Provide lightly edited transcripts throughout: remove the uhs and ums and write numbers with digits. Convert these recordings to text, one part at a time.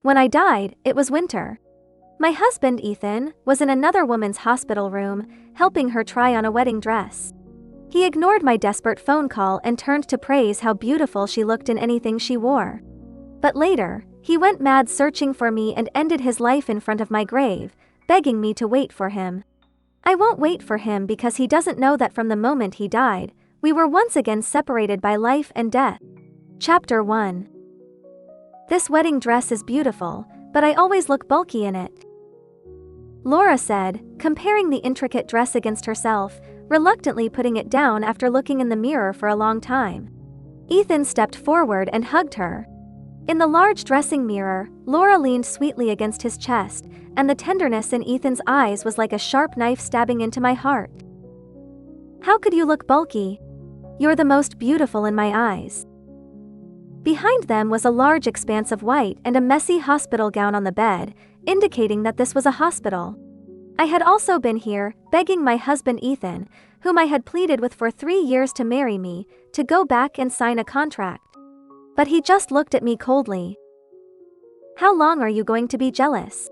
When I died, it was winter. My husband, Ethan, was in another woman's hospital room, helping her try on a wedding dress. He ignored my desperate phone call and turned to praise how beautiful she looked in anything she wore. But later, he went mad searching for me and ended his life in front of my grave, begging me to wait for him. I won't wait for him because he doesn't know that from the moment he died, we were once again separated by life and death. Chapter 1. This wedding dress is beautiful, but I always look bulky in it. Laura said, comparing the intricate dress against herself, reluctantly putting it down after looking in the mirror for a long time. Ethan stepped forward and hugged her. In the large dressing mirror, Laura leaned sweetly against his chest, and the tenderness in Ethan's eyes was like a sharp knife stabbing into my heart. How could you look bulky? You're the most beautiful in my eyes. Behind them was a large expanse of white and a messy hospital gown on the bed, indicating that this was a hospital. I had also been here, begging my husband Ethan, whom I had pleaded with for 3 years to marry me, to go back and sign a contract. But he just looked at me coldly. How long are you going to be jealous?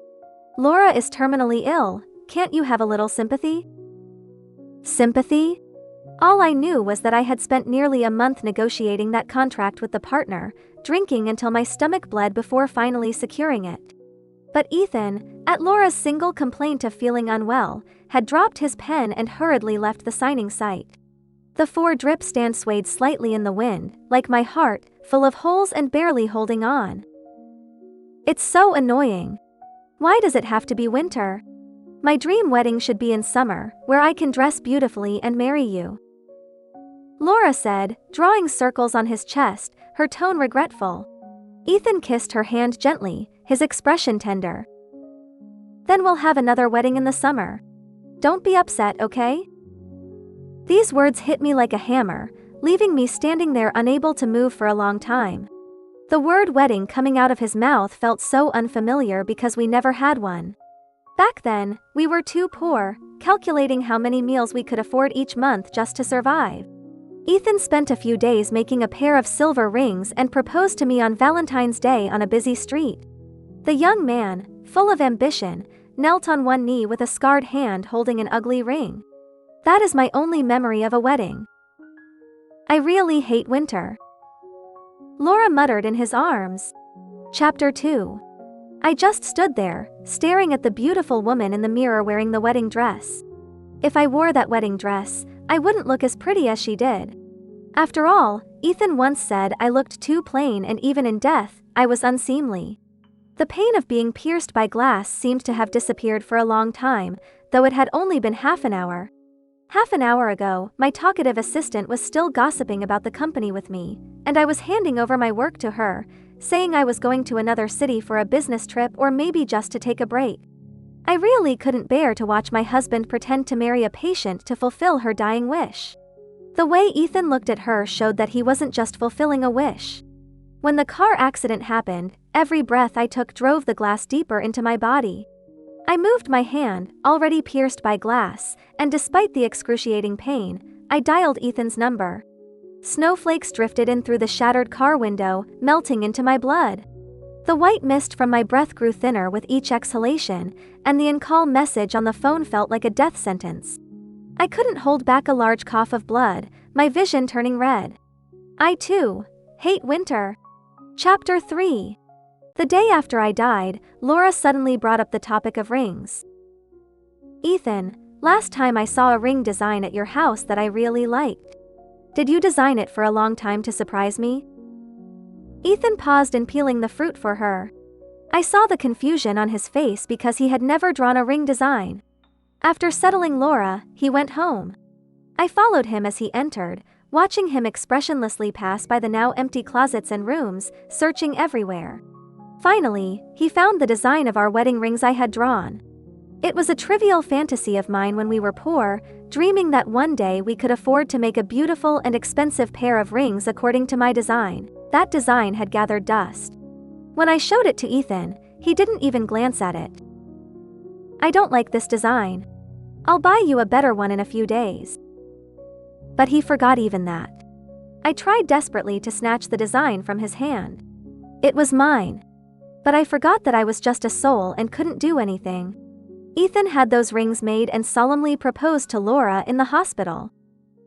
Laura is terminally ill, can't you have a little sympathy? Sympathy? All I knew was that I had spent nearly a month negotiating that contract with the partner, drinking until my stomach bled before finally securing it. But Ethan, at Laura's single complaint of feeling unwell, had dropped his pen and hurriedly left the signing site. The 4 drip stand swayed slightly in the wind, like my heart, full of holes and barely holding on. It's so annoying. Why does it have to be winter? My dream wedding should be in summer, where I can dress beautifully and marry you. Laura said, drawing circles on his chest, her tone regretful. Ethan kissed her hand gently, his expression tender. Then we'll have another wedding in the summer. Don't be upset, okay? These words hit me like a hammer, leaving me standing there unable to move for a long time. The word wedding coming out of his mouth felt so unfamiliar because we never had one. Back then, we were too poor, calculating how many meals we could afford each month just to survive. Ethan spent a few days making a pair of silver rings and proposed to me on Valentine's Day on a busy street. The young man, full of ambition, knelt on one knee with a scarred hand holding an ugly ring. That is my only memory of a wedding. I really hate winter. Laura muttered in his arms. Chapter 2. I just stood there, staring at the beautiful woman in the mirror wearing the wedding dress. If I wore that wedding dress, I wouldn't look as pretty as she did. After all, Ethan once said I looked too plain, and even in death, I was unseemly. The pain of being pierced by glass seemed to have disappeared for a long time, though it had only been half an hour. Half an hour ago, my talkative assistant was still gossiping about the company with me, and I was handing over my work to her, saying I was going to another city for a business trip or maybe just to take a break. I really couldn't bear to watch my husband pretend to marry a patient to fulfill her dying wish. The way Ethan looked at her showed that he wasn't just fulfilling a wish. When the car accident happened, every breath I took drove the glass deeper into my body. I moved my hand, already pierced by glass, and despite the excruciating pain, I dialed Ethan's number. Snowflakes drifted in through the shattered car window, melting into my blood. The white mist from my breath grew thinner with each exhalation, and the in-call message on the phone felt like a death sentence. I couldn't hold back a large cough of blood, my vision turning red. I too hate winter. Chapter 3. The day after I died, Laura suddenly brought up the topic of rings. Ethan, last time I saw a ring design at your house that I really liked. Did you design it for a long time to surprise me? Ethan paused in peeling the fruit for her. I saw the confusion on his face because he had never drawn a ring design. After settling Laura, he went home. I followed him as he entered, watching him expressionlessly pass by the now empty closets and rooms, searching everywhere. Finally, he found the design of our wedding rings I had drawn. It was a trivial fantasy of mine when we were poor, dreaming that one day we could afford to make a beautiful and expensive pair of rings according to my design. That design had gathered dust. When I showed it to Ethan, he didn't even glance at it. I don't like this design. I'll buy you a better one in a few days. But he forgot even that. I tried desperately to snatch the design from his hand. It was mine. but I forgot that I was just a soul and couldn't do anything. Ethan had those rings made and solemnly proposed to Laura in the hospital.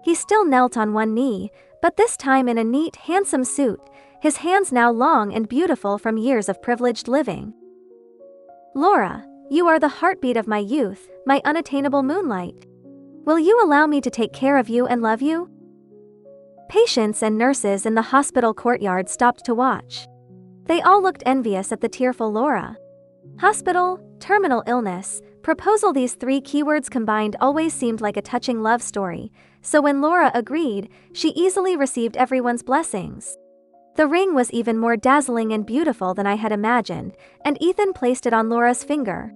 He still knelt on one knee, but this time in a neat, handsome suit, his hands now long and beautiful from years of privileged living. Laura, you are the heartbeat of my youth, my unattainable moonlight. Will you allow me to take care of you and love you? Patients and nurses in the hospital courtyard stopped to watch. They all looked envious at the tearful Laura. Hospital, terminal illness, proposal, these three keywords combined always seemed like a touching love story, so when Laura agreed, she easily received everyone's blessings. The ring was even more dazzling and beautiful than I had imagined, and Ethan placed it on Laura's finger.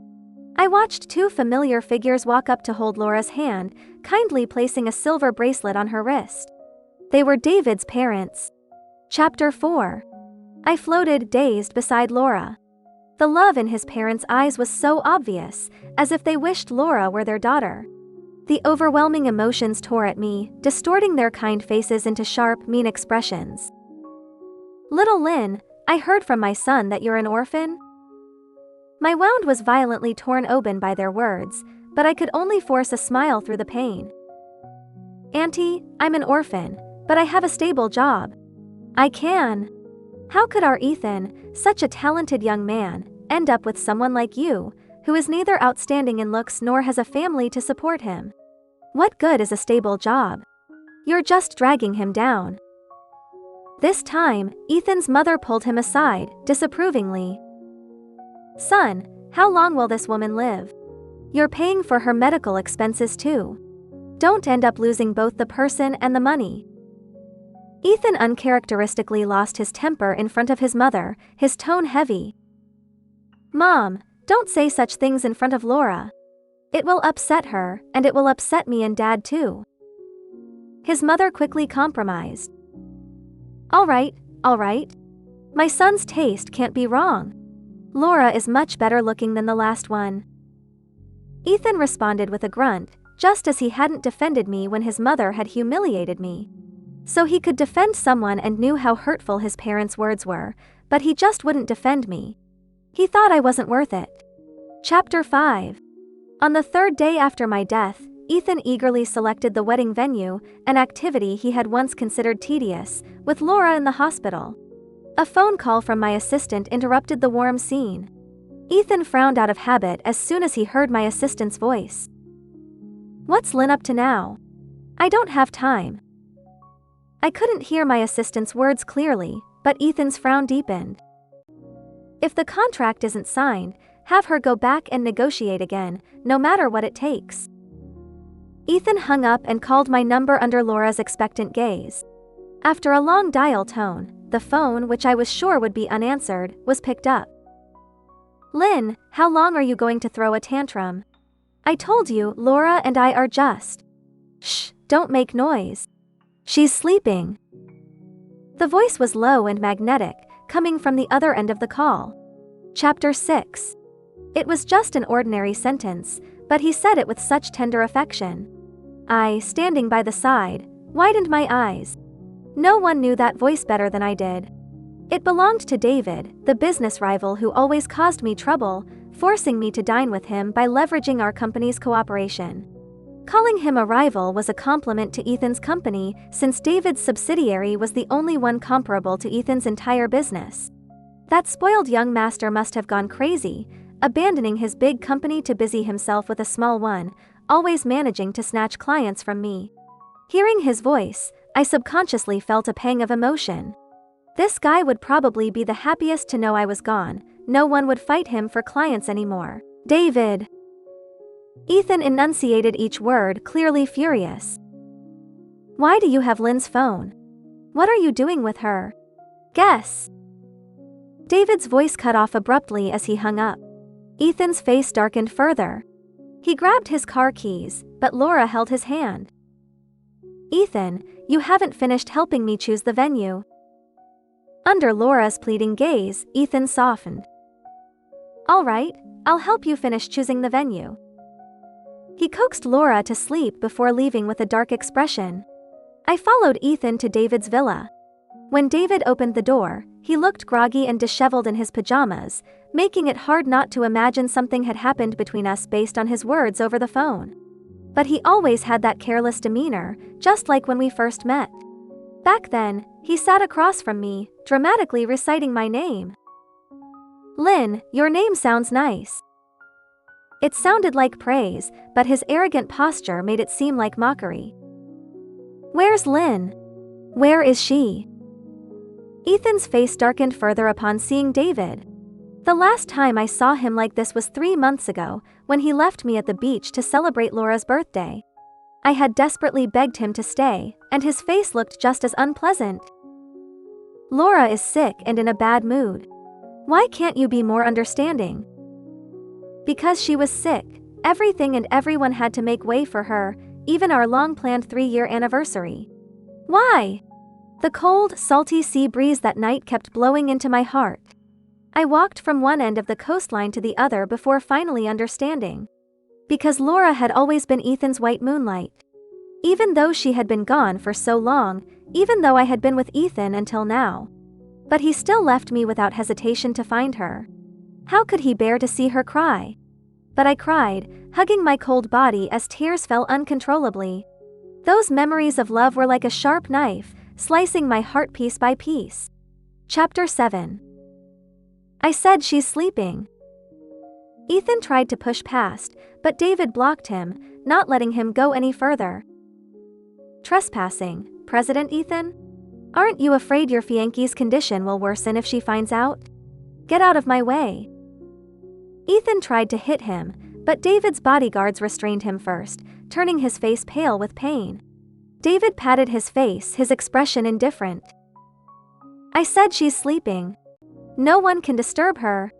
I watched two familiar figures walk up to hold Laura's hand, kindly placing a silver bracelet on her wrist. They were David's parents. Chapter 4. I floated, dazed, beside Laura. The love in his parents' eyes was so obvious, as if they wished Laura were their daughter. The overwhelming emotions tore at me, distorting their kind faces into sharp, mean expressions. "Little Lynn, I heard from my son that you're an orphan?" My wound was violently torn open by their words, but I could only force a smile through the pain. "Auntie, I'm an orphan, but I have a stable job. I can." How could our Ethan, such a talented young man, end up with someone like you, who is neither outstanding in looks nor has a family to support him? What good is a stable job? You're just dragging him down. This time, Ethan's mother pulled him aside, disapprovingly. "Son, how long will this woman live? You're paying for her medical expenses too. Don't end up losing both the person and the money." Ethan uncharacteristically lost his temper in front of his mother, his tone heavy. "Mom, don't say such things in front of Laura. It will upset her, and it will upset me and Dad too." His mother quickly compromised. All right. My son's taste can't be wrong. Laura is much better looking than the last one." Ethan responded with a grunt, just as he hadn't defended me when his mother had humiliated me. So he could defend someone and knew how hurtful his parents' words were, but he just wouldn't defend me. He thought I wasn't worth it. Chapter 5. On the third day after my death, Ethan eagerly selected the wedding venue, an activity he had once considered tedious, with Laura in the hospital. A phone call from my assistant interrupted the warm scene. Ethan frowned out of habit as soon as he heard my assistant's voice. "What's Lynn up to now? I don't have time." I couldn't hear my assistant's words clearly, but Ethan's frown deepened. "If the contract isn't signed, have her go back and negotiate again, no matter what it takes." Ethan hung up and called my number under Laura's expectant gaze. After a long dial tone, the phone, which I was sure would be unanswered, was picked up. "Lynn, how long are you going to throw a tantrum? I told you, Laura and I are just..." "Shh, don't make noise. She's sleeping." The voice was low and magnetic, coming from the other end of the call. Chapter 6. It was just an ordinary sentence, but he said it with such tender affection. I, standing by the side, widened my eyes. No one knew that voice better than I did. It belonged to David, the business rival who always caused me trouble, forcing me to dine with him by leveraging our company's cooperation. Calling him a rival was a compliment to Ethan's company, since David's subsidiary was the only one comparable to Ethan's entire business. That spoiled young master must have gone crazy, abandoning his big company to busy himself with a small one, always managing to snatch clients from me. Hearing his voice, I subconsciously felt a pang of emotion. This guy would probably be the happiest to know I was gone. No one would fight him for clients anymore. "David." Ethan enunciated each word, clearly furious. "Why do you have Lynn's phone? What are you doing with her? Guess." David's voice cut off abruptly as he hung up. Ethan's face darkened further. He grabbed his car keys, but Laura held his hand. "Ethan, you haven't finished helping me choose the venue." Under Laura's pleading gaze, Ethan softened. "All right, I'll help you finish choosing the venue." He coaxed Laura to sleep before leaving with a dark expression. I followed Ethan to David's villa. When David opened the door, he looked groggy and disheveled in his pajamas, making it hard not to imagine something had happened between us based on his words over the phone. But he always had that careless demeanor, just like when we first met. Back then, he sat across from me, dramatically reciting my name. "Lynn, your name sounds nice." It sounded like praise, but his arrogant posture made it seem like mockery. "Where's Lynn? Where is she?" Ethan's face darkened further upon seeing David. The last time I saw him like this was 3 months ago, when he left me at the beach to celebrate Laura's birthday. I had desperately begged him to stay, and his face looked just as unpleasant. "Laura is sick and in a bad mood. Why can't you be more understanding?" "Because she was sick, everything and everyone had to make way for her, even our long-planned 3-year anniversary." "Why?" The cold, salty sea breeze that night kept blowing into my heart. I walked from one end of the coastline to the other before finally understanding. Because Laura had always been Ethan's white moonlight. Even though she had been gone for so long, even though I had been with Ethan until now. But he still left me without hesitation to find her. How could he bear to see her cry? But I cried, hugging my cold body as tears fell uncontrollably. Those memories of love were like a sharp knife, slicing my heart piece by piece. Chapter 7. I said she's sleeping. Ethan tried to push past, but David blocked him, not letting him go any further. "Trespassing, President Ethan? Aren't you afraid your fiancée's condition will worsen if she finds out? Get out of my way." Ethan tried to hit him, but David's bodyguards restrained him first, turning his face pale with pain. David patted his face, his expression indifferent. "I said she's sleeping. No one can disturb her."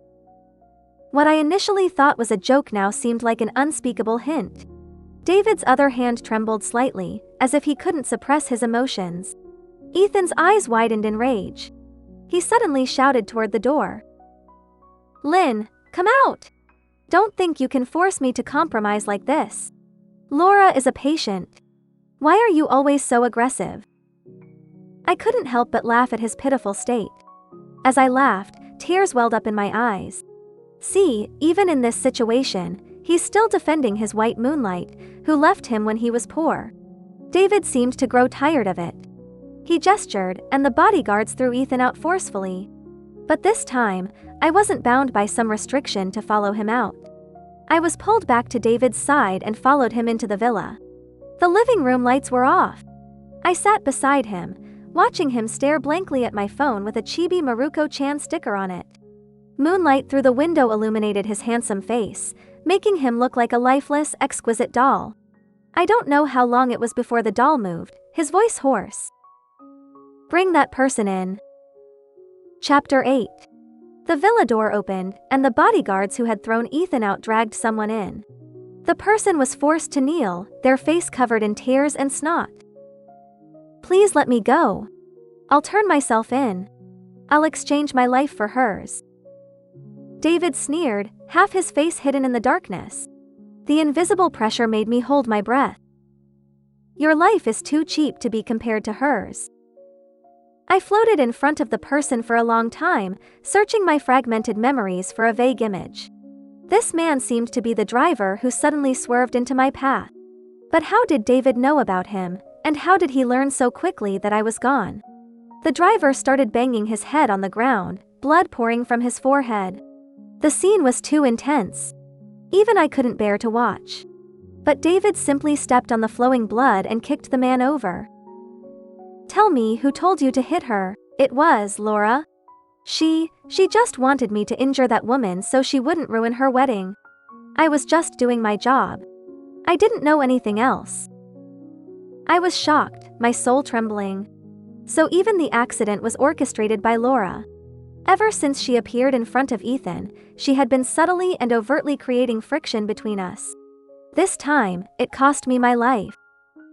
What I initially thought was a joke now seemed like an unspeakable hint. David's other hand trembled slightly, as if he couldn't suppress his emotions. Ethan's eyes widened in rage. He suddenly shouted toward the door. "Lynn, come out! Don't think you can force me to compromise like this. Laura is a patient. Why are you always so aggressive?" I couldn't help but laugh at his pitiful state. As I laughed, tears welled up in my eyes. See, even in this situation, he's still defending his white moonlight, who left him when he was poor. David seemed to grow tired of it. He gestured, and the bodyguards threw Ethan out forcefully. But this time, I wasn't bound by some restriction to follow him out. I was pulled back to David's side and followed him into the villa. The living room lights were off. I sat beside him, watching him stare blankly at my phone with a chibi Maruko-chan sticker on it. Moonlight through the window illuminated his handsome face, making him look like a lifeless, exquisite doll. I don't know how long it was before the doll moved, his voice hoarse. "Bring that person in." Chapter 8. The villa door opened, and the bodyguards who had thrown Ethan out dragged someone in. The person was forced to kneel, their face covered in tears and snot. "Please let me go. I'll turn myself in. I'll exchange my life for hers." David sneered, half his face hidden in the darkness. The invisible pressure made me hold my breath. "Your life is too cheap to be compared to hers." I floated in front of the person for a long time, searching my fragmented memories for a vague image. This man seemed to be the driver who suddenly swerved into my path. But how did David know about him, and how did he learn so quickly that I was gone? The driver started banging his head on the ground, blood pouring from his forehead. The scene was too intense. Even I couldn't bear to watch. But David simply stepped on the flowing blood and kicked the man over. "Tell me who told you to hit her." "It was Laura. She just wanted me to injure that woman so she wouldn't ruin her wedding. I was just doing my job. I didn't know anything else." I was shocked, my soul trembling. So even the accident was orchestrated by Laura. Ever since she appeared in front of Ethan, she had been subtly and overtly creating friction between us. This time, it cost me my life.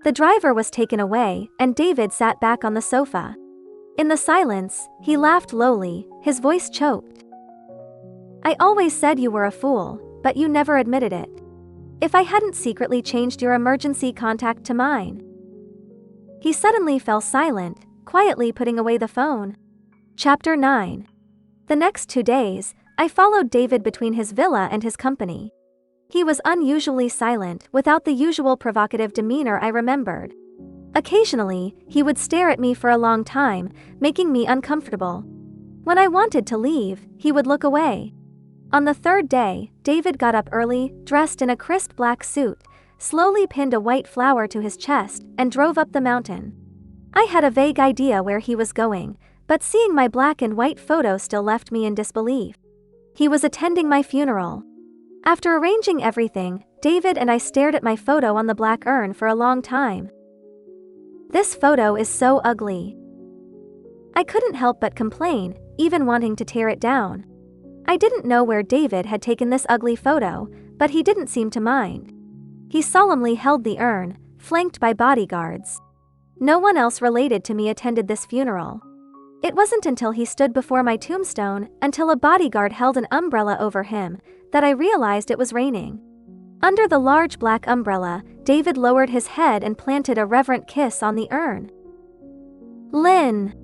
The driver was taken away, and David sat back on the sofa. In the silence, he laughed lowly, his voice choked. "I always said you were a fool, but you never admitted it. If I hadn't secretly changed your emergency contact to mine." He suddenly fell silent, quietly putting away the phone. Chapter 9. The next 2 days, I followed David between his villa and his company. He was unusually silent, without the usual provocative demeanor I remembered. Occasionally, he would stare at me for a long time, making me uncomfortable. When I wanted to leave, he would look away. On the 3rd day, David got up early, dressed in a crisp black suit, slowly pinned a white flower to his chest, and drove up the mountain. I had a vague idea where he was going, but seeing my black and white photo still left me in disbelief. He was attending my funeral. After arranging everything, David and I stared at my photo on the black urn for a long time. "This photo is so ugly." I couldn't help but complain, even wanting to tear it down. I didn't know where David had taken this ugly photo, but he didn't seem to mind. He solemnly held the urn, flanked by bodyguards. No one else related to me attended this funeral. It wasn't until he stood before my tombstone, until a bodyguard held an umbrella over him, that I realized it was raining. Under the large black umbrella, David lowered his head and planted a reverent kiss on the urn. "Lynn."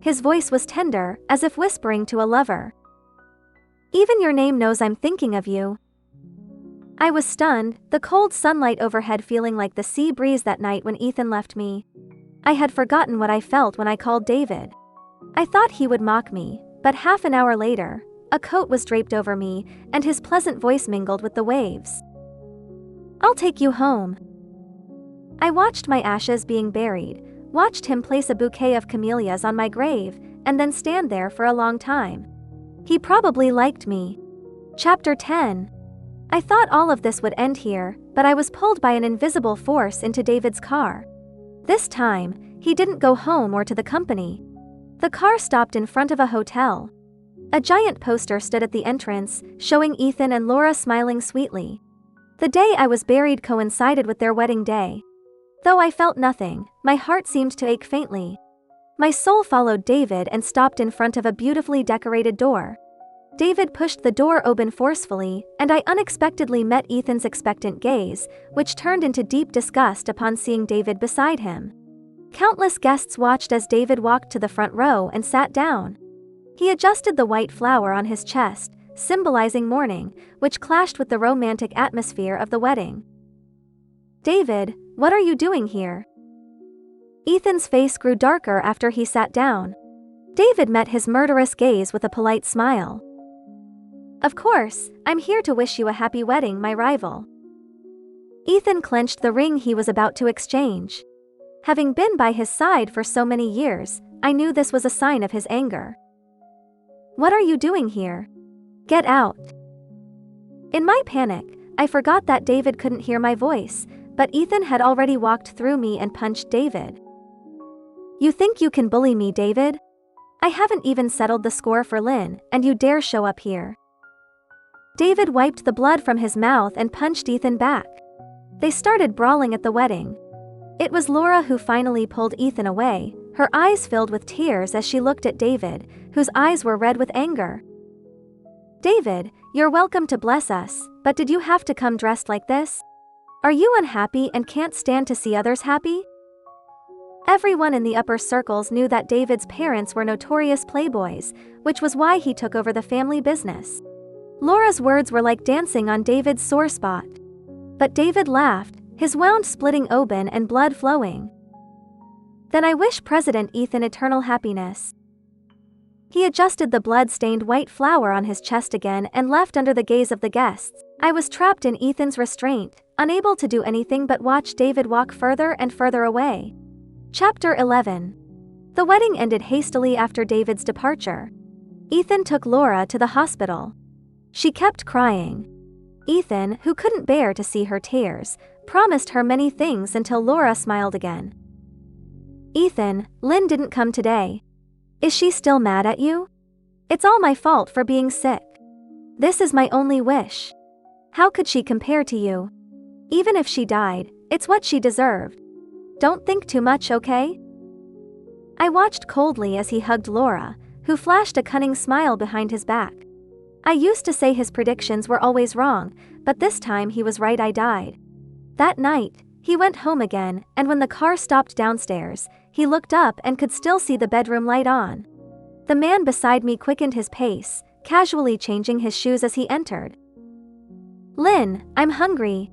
His voice was tender, as if whispering to a lover. "Even your name knows I'm thinking of you." I was stunned, the cold sunlight overhead feeling like the sea breeze that night when Ethan left me. I had forgotten what I felt when I called David. I thought he would mock me, but half an hour later, a coat was draped over me, and his pleasant voice mingled with the waves. "I'll take you home." I watched my ashes being buried, watched him place a bouquet of camellias on my grave, and then stand there for a long time. He probably liked me. Chapter 10. I thought all of this would end here, but I was pulled by an invisible force into David's car. This time, he didn't go home or to the company. The car stopped in front of a hotel. A giant poster stood at the entrance, showing Ethan and Laura smiling sweetly. The day I was buried coincided with their wedding day. Though I felt nothing, my heart seemed to ache faintly. My soul followed David and stopped in front of a beautifully decorated door. David pushed the door open forcefully, and I unexpectedly met Ethan's expectant gaze, which turned into deep disgust upon seeing David beside him. Countless guests watched as David walked to the front row and sat down. He adjusted the white flower on his chest, symbolizing mourning, which clashed with the romantic atmosphere of the wedding. "David, what are you doing here?" Ethan's face grew darker after he sat down. David met his murderous gaze with a polite smile. "Of course, I'm here to wish you a happy wedding, my rival." Ethan clenched the ring he was about to exchange. Having been by his side for so many years, I knew this was a sign of his anger. "What are you doing here? Get out." In my panic, I forgot that David couldn't hear my voice, but Ethan had already walked through me and punched David. "You think you can bully me, David? I haven't even settled the score for Lynn, and you dare show up here." David wiped the blood from his mouth and punched Ethan back. They started brawling at the wedding. It was Laura who finally pulled Ethan away, her eyes filled with tears as she looked at David, whose eyes were red with anger. "David, you're welcome to bless us, but did you have to come dressed like this? Are you unhappy and can't stand to see others happy?" Everyone in the upper circles knew that David's parents were notorious playboys, which was why he took over the family business. Laura's words were like dancing on David's sore spot. But David laughed, his wound splitting open and blood flowing. "Then I wish President Ethan eternal happiness." He adjusted the blood-stained white flower on his chest again and left under the gaze of the guests. I was trapped in Ethan's restraint, unable to do anything but watch David walk further and further away. Chapter 11. The wedding ended hastily after David's departure. Ethan took Laura to the hospital. She kept crying. Ethan, who couldn't bear to see her tears, promised her many things until Laura smiled again. "Ethan, Lynn didn't come today. Is she still mad at you? It's all my fault for being sick. This is my only wish. How could she compare to you? Even if she died, it's what she deserved. Don't think too much, okay?" I watched coldly as he hugged Laura, who flashed a cunning smile behind his back. I used to say his predictions were always wrong, but this time he was right, I died. That night, he went home again, and when the car stopped downstairs, he looked up and could still see the bedroom light on. The man beside me quickened his pace, casually changing his shoes as he entered. "Lynn, I'm hungry.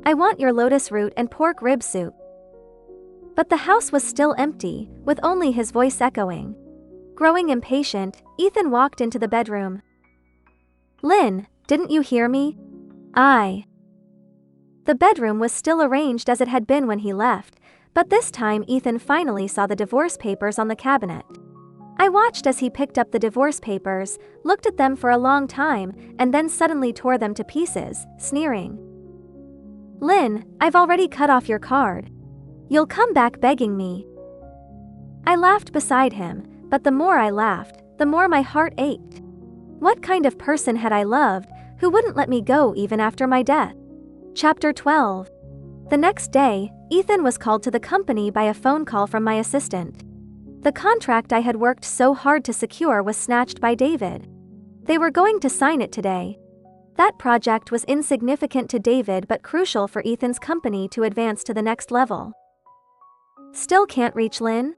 I want your lotus root and pork rib soup." But the house was still empty, with only his voice echoing. Growing impatient, Ethan walked into the bedroom. "Lynn, didn't you hear me?" The bedroom was still arranged as it had been when he left, but this time Ethan finally saw the divorce papers on the cabinet. I watched as he picked up the divorce papers, looked at them for a long time, and then suddenly tore them to pieces, sneering. "Lynn, I've already cut off your card. You'll come back begging me." I laughed beside him, but the more I laughed, the more my heart ached. What kind of person had I loved, who wouldn't let me go even after my death? Chapter 12. The next day, Ethan was called to the company by a phone call from my assistant. The contract I had worked so hard to secure was snatched by David. They were going to sign it today. That project was insignificant to David but crucial for Ethan's company to advance to the next level. "Still can't reach Lynn?"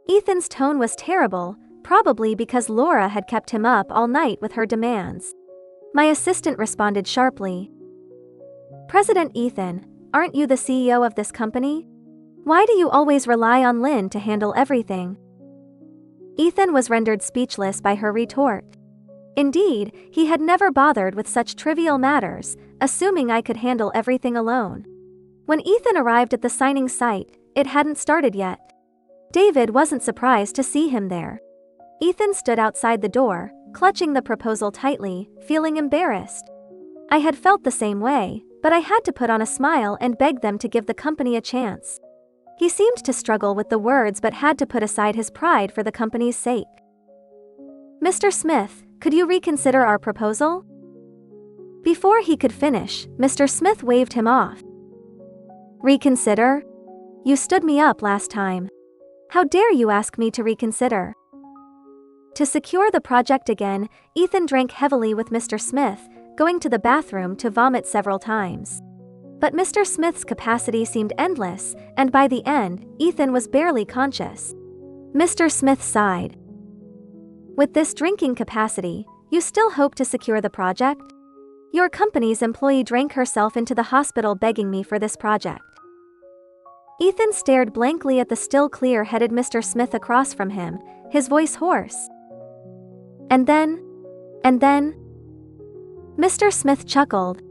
Ethan's tone was terrible, probably because Laura had kept him up all night with her demands. My assistant responded sharply. "President Ethan, aren't you the CEO of this company? Why do you always rely on Lynn to handle everything?" Ethan was rendered speechless by her retort. Indeed, he had never bothered with such trivial matters, assuming I could handle everything alone. When Ethan arrived at the signing site, it hadn't started yet. David wasn't surprised to see him there. Ethan stood outside the door, clutching the proposal tightly, feeling embarrassed. I had felt the same way, but I had to put on a smile and beg them to give the company a chance. He seemed to struggle with the words but had to put aside his pride for the company's sake. "Mr. Smith, could you reconsider our proposal?" Before he could finish, Mr. Smith waved him off. "Reconsider? You stood me up last time. How dare you ask me to reconsider?" To secure the project again, Ethan drank heavily with Mr. Smith, going to the bathroom to vomit several times. But Mr. Smith's capacity seemed endless, and by the end, Ethan was barely conscious. Mr. Smith sighed. "With this drinking capacity, you still hope to secure the project? Your company's employee drank herself into the hospital begging me for this project." Ethan stared blankly at the still clear-headed Mr. Smith across from him, his voice hoarse. And then? Mr. Smith chuckled.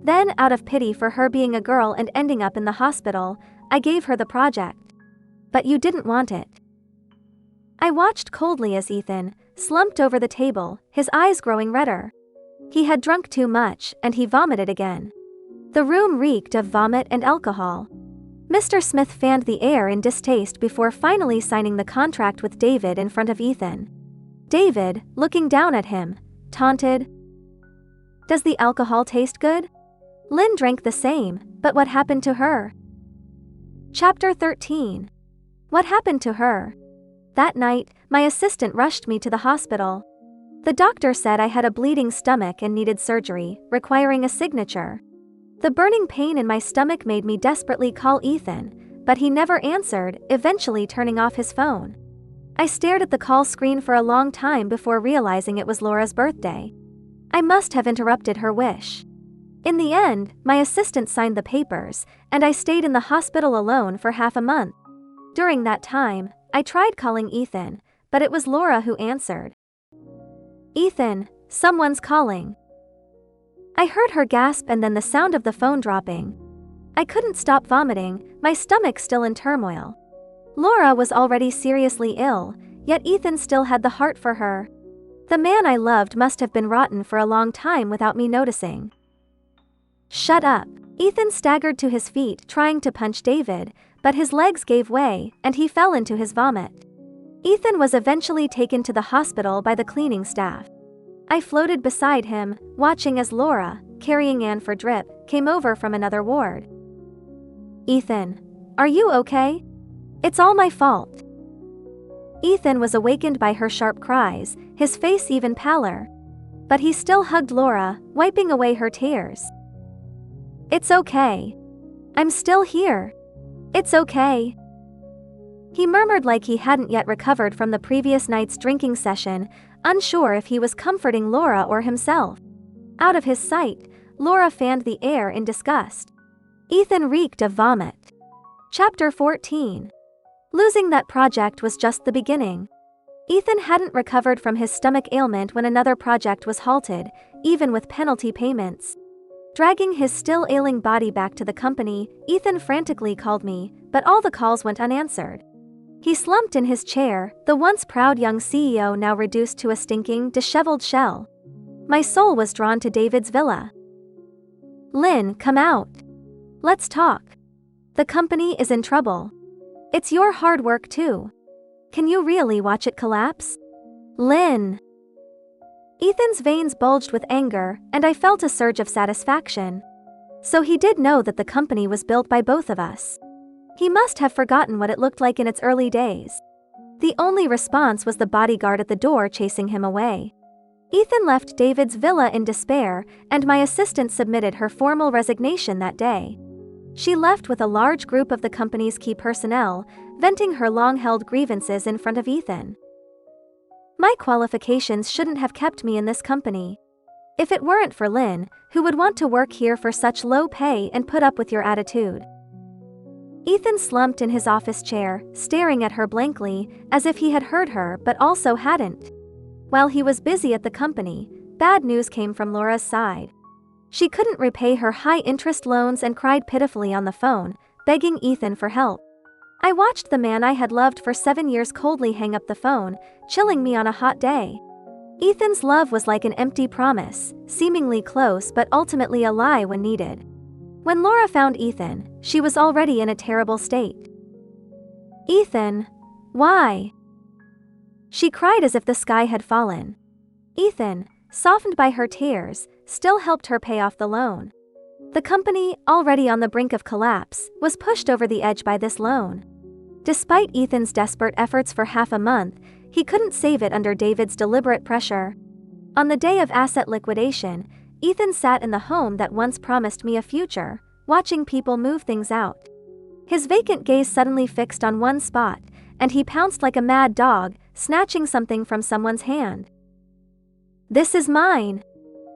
"Then, out of pity for her being a girl and ending up in the hospital, I gave her the project. But you didn't want it." I watched coldly as Ethan slumped over the table, his eyes growing redder. He had drunk too much, and he vomited again. The room reeked of vomit and alcohol. Mr. Smith fanned the air in distaste before finally signing the contract with David in front of Ethan. David, looking down at him, taunted, "Does the alcohol taste good?" Lynn drank the same, but what happened to her? Chapter 13. What happened to her? That night, my assistant rushed me to the hospital. The doctor said I had a bleeding stomach and needed surgery, requiring a signature. The burning pain in my stomach made me desperately call Ethan, but he never answered, eventually turning off his phone. I stared at the call screen for a long time before realizing it was Laura's birthday. I must have interrupted her wish. In the end, my assistant signed the papers, and I stayed in the hospital alone for half a month. During that time, I tried calling Ethan, but it was Laura who answered. "Ethan, someone's calling." I heard her gasp and then the sound of the phone dropping. I couldn't stop vomiting, my stomach still in turmoil. Laura was already seriously ill, yet Ethan still had the heart for her. The man I loved must have been rotten for a long time without me noticing. "Shut up." Ethan staggered to his feet trying to punch David, but his legs gave way, and he fell into his vomit. Ethan was eventually taken to the hospital by the cleaning staff. I floated beside him, watching as Laura, carrying Anne for drip, came over from another ward. "Ethan, are you okay? It's all my fault." Ethan was awakened by her sharp cries, his face even paler. But he still hugged Laura, wiping away her tears. "It's okay. I'm still here. It's okay." He murmured like he hadn't yet recovered from the previous night's drinking session, unsure if he was comforting Laura or himself. Out of his sight, Laura fanned the air in disgust. Ethan reeked of vomit. Chapter 14. Losing that project was just the beginning. Ethan hadn't recovered from his stomach ailment when another project was halted, even with penalty payments. Dragging his still ailing body back to the company, Ethan frantically called me, but all the calls went unanswered. He slumped in his chair, the once proud young CEO now reduced to a stinking, disheveled shell. My soul was drawn to David's villa. "Lynn, come out. Let's talk. The company is in trouble. It's your hard work too. Can you really watch it collapse? Lynn." Ethan's veins bulged with anger, and I felt a surge of satisfaction. So he did know that the company was built by both of us. He must have forgotten what it looked like in its early days. The only response was the bodyguard at the door chasing him away. Ethan left David's villa in despair, and my assistant submitted her formal resignation that day. She left with a large group of the company's key personnel, venting her long-held grievances in front of Ethan. My qualifications shouldn't have kept me in this company. If it weren't for Lynn, who would want to work here for such low pay and put up with your attitude? Ethan slumped in his office chair, staring at her blankly, as if he had heard her but also hadn't. While he was busy at the company, bad news came from Laura's side. She couldn't repay her high-interest loans and cried pitifully on the phone, begging Ethan for help. I watched the man I had loved for 7 years coldly hang up the phone, chilling me on a hot day. Ethan's love was like an empty promise, seemingly close but ultimately a lie when needed. When Laura found Ethan, she was already in a terrible state. "Ethan, why?" She cried as if the sky had fallen. Ethan, softened by her tears, still helped her pay off the loan. The company, already on the brink of collapse, was pushed over the edge by this loan. Despite Ethan's desperate efforts for half a month, he couldn't save it under David's deliberate pressure. On the day of asset liquidation, Ethan sat in the home that once promised me a future, watching people move things out. His vacant gaze suddenly fixed on one spot, and he pounced like a mad dog, snatching something from someone's hand. "This is mine.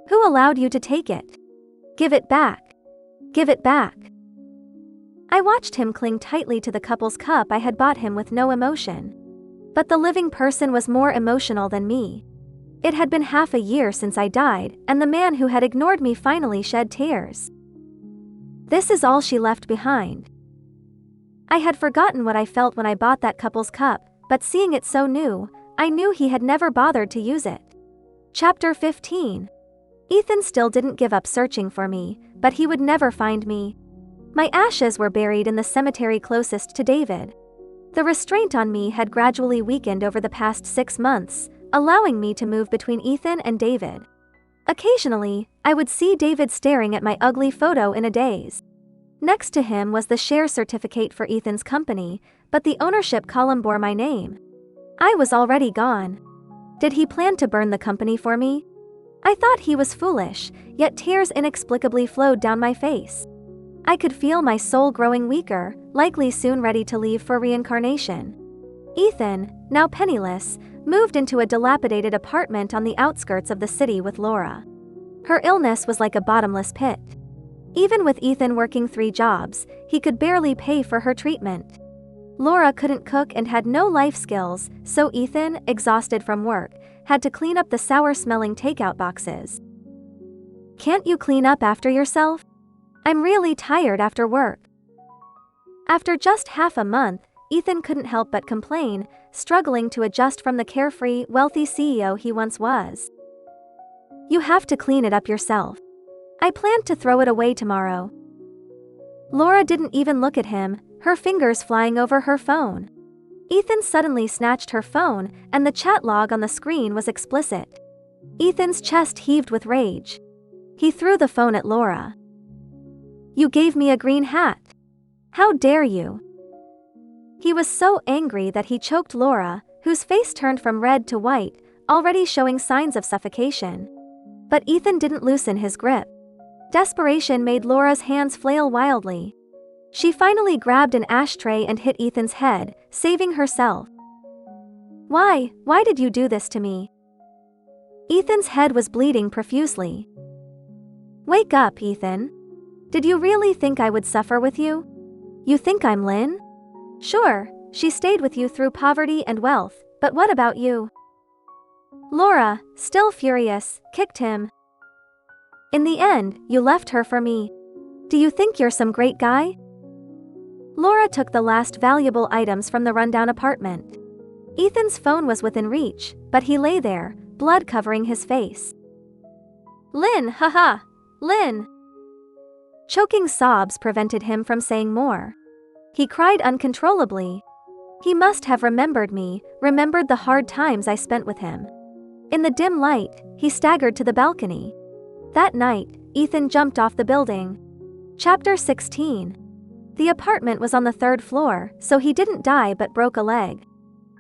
Who allowed you to take it? Give it back. Give it back." I watched him cling tightly to the couple's cup I had bought him with no emotion. But the living person was more emotional than me. It had been half a year since I died, and the man who had ignored me finally shed tears. This is all she left behind. I had forgotten what I felt when I bought that couple's cup, but seeing it so new, I knew he had never bothered to use it. Chapter 15. Ethan still didn't give up searching for me, but he would never find me. My ashes were buried in the cemetery closest to David. The restraint on me had gradually weakened over the past 6 months, allowing me to move between Ethan and David. Occasionally, I would see David staring at my ugly photo in a daze. Next to him was the share certificate for Ethan's company, but the ownership column bore my name. I was already gone. Did he plan to burn the company for me? I thought he was foolish, yet tears inexplicably flowed down my face. I could feel my soul growing weaker, likely soon ready to leave for reincarnation. Ethan, now penniless, moved into a dilapidated apartment on the outskirts of the city with Laura. Her illness was like a bottomless pit. Even with Ethan working 3 jobs, he could barely pay for her treatment. Laura couldn't cook and had no life skills, so Ethan, exhausted from work, had to clean up the sour-smelling takeout boxes. "Can't you clean up after yourself? I'm really tired after work." After just half a month, Ethan couldn't help but complain, struggling to adjust from the carefree, wealthy CEO he once was. "You have to clean it up yourself. I planned to throw it away tomorrow." Laura didn't even look at him, her fingers flying over her phone. Ethan suddenly snatched her phone, and the chat log on the screen was explicit. Ethan's chest heaved with rage. He threw the phone at Laura. "You gave me a green hat. How dare you?" He was so angry that he choked Laura, whose face turned from red to white, already showing signs of suffocation. But Ethan didn't loosen his grip. Desperation made Laura's hands flail wildly. She finally grabbed an ashtray and hit Ethan's head, saving herself. Why did you do this to me? Ethan's head was bleeding profusely. Wake up, Ethan. Did you really think I would suffer with you? You think I'm Lynn? Sure, she stayed with you through poverty and wealth, but what about you? Laura, still furious, kicked him. In the end, you left her for me. Do you think you're some great guy? Laura took the last valuable items from the rundown apartment. Ethan's phone was within reach, but he lay there, blood covering his face. Lynn, haha, Lynn. Choking sobs prevented him from saying more. He cried uncontrollably. He must have remembered me, remembered the hard times I spent with him. In the dim light, he staggered to the balcony. That night, Ethan jumped off the building. Chapter 16. The apartment was on the 3rd floor, so he didn't die but broke a leg.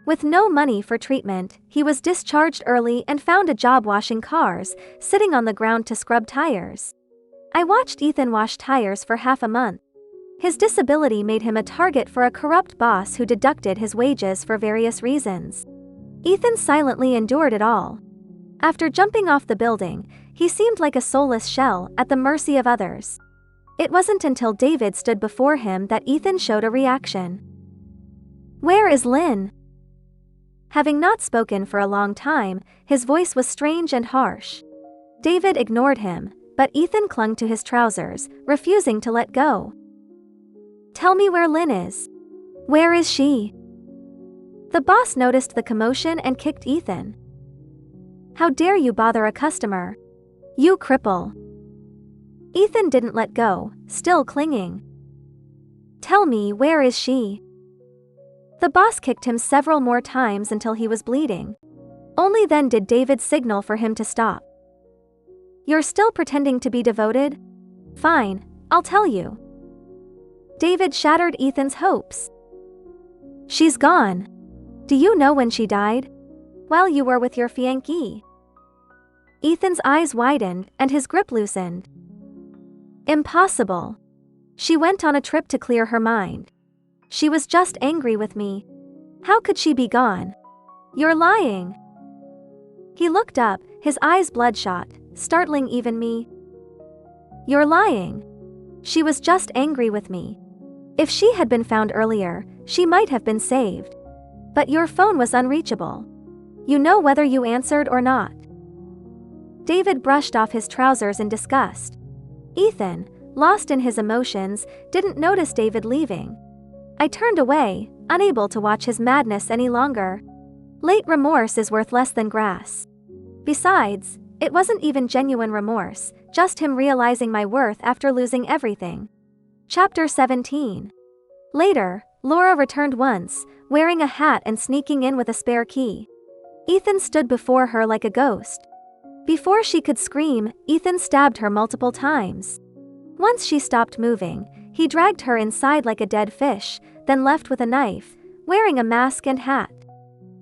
With no money for treatment, he was discharged early and found a job washing cars, sitting on the ground to scrub tires. I watched Ethan wash tires for half a month. His disability made him a target for a corrupt boss who deducted his wages for various reasons. Ethan silently endured it all. After jumping off the building, he seemed like a soulless shell, at the mercy of others. It wasn't until David stood before him that Ethan showed a reaction. Where is Lynn? Having not spoken for a long time, his voice was strange and harsh. David ignored him, but Ethan clung to his trousers, refusing to let go. Tell me where Lynn is. Where is she? The boss noticed the commotion and kicked Ethan. How dare you bother a customer? You cripple. Ethan didn't let go, still clinging. Tell me, where is she? The boss kicked him several more times until he was bleeding. Only then did David signal for him to stop. You're still pretending to be devoted? Fine, I'll tell you. David shattered Ethan's hopes. She's gone. Do you know when she died? While you were with your fiancé. Ethan's eyes widened and his grip loosened. Impossible. She went on a trip to clear her mind. She was just angry with me. How could she be gone? You're lying. He looked up, his eyes bloodshot, startling even me. You're lying. She was just angry with me. If she had been found earlier, she might have been saved. But your phone was unreachable. You know whether you answered or not. David brushed off his trousers in disgust. Ethan, lost in his emotions, didn't notice David leaving. I turned away, unable to watch his madness any longer. Late remorse is worth less than grass. Besides, it wasn't even genuine remorse, just him realizing my worth after losing everything. Chapter 17. Later, Laura returned once, wearing a hat and sneaking in with a spare key. Ethan stood before her like a ghost. Before she could scream, Ethan stabbed her multiple times. Once she stopped moving, he dragged her inside like a dead fish, then left with a knife, wearing a mask and hat.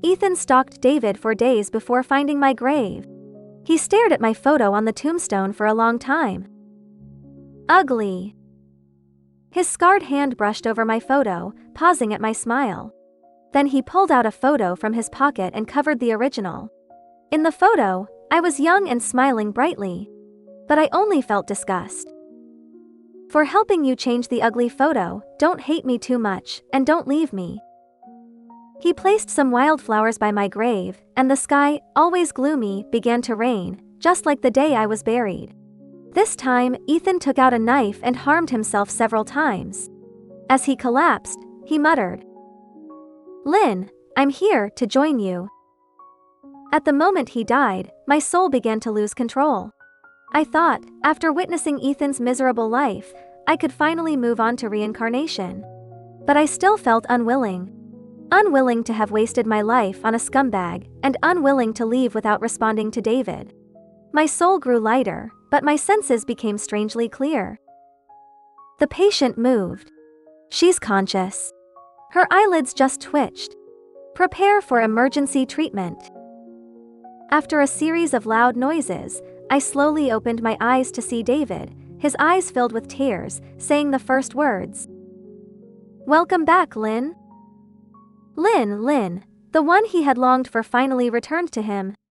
Ethan stalked David for days before finding my grave. He stared at my photo on the tombstone for a long time. Ugly. His scarred hand brushed over my photo, pausing at my smile. Then he pulled out a photo from his pocket and covered the original. In the photo, I was young and smiling brightly. But I only felt disgust. For helping you change the ugly photo, don't hate me too much, and don't leave me. He placed some wildflowers by my grave, and the sky, always gloomy, began to rain, just like the day I was buried. This time, Ethan took out a knife and harmed himself several times. As he collapsed, he muttered, Lynn, I'm here to join you. At the moment he died, my soul began to lose control. I thought, after witnessing Ethan's miserable life, I could finally move on to reincarnation. But I still felt unwilling. Unwilling to have wasted my life on a scumbag, and unwilling to leave without responding to David. My soul grew lighter, but my senses became strangely clear. The patient moved. She's conscious. Her eyelids just twitched. Prepare for emergency treatment. After a series of loud noises, I slowly opened my eyes to see David, his eyes filled with tears, saying the first words. Welcome back, Lynn. Lynn, the one he had longed for, finally returned to him.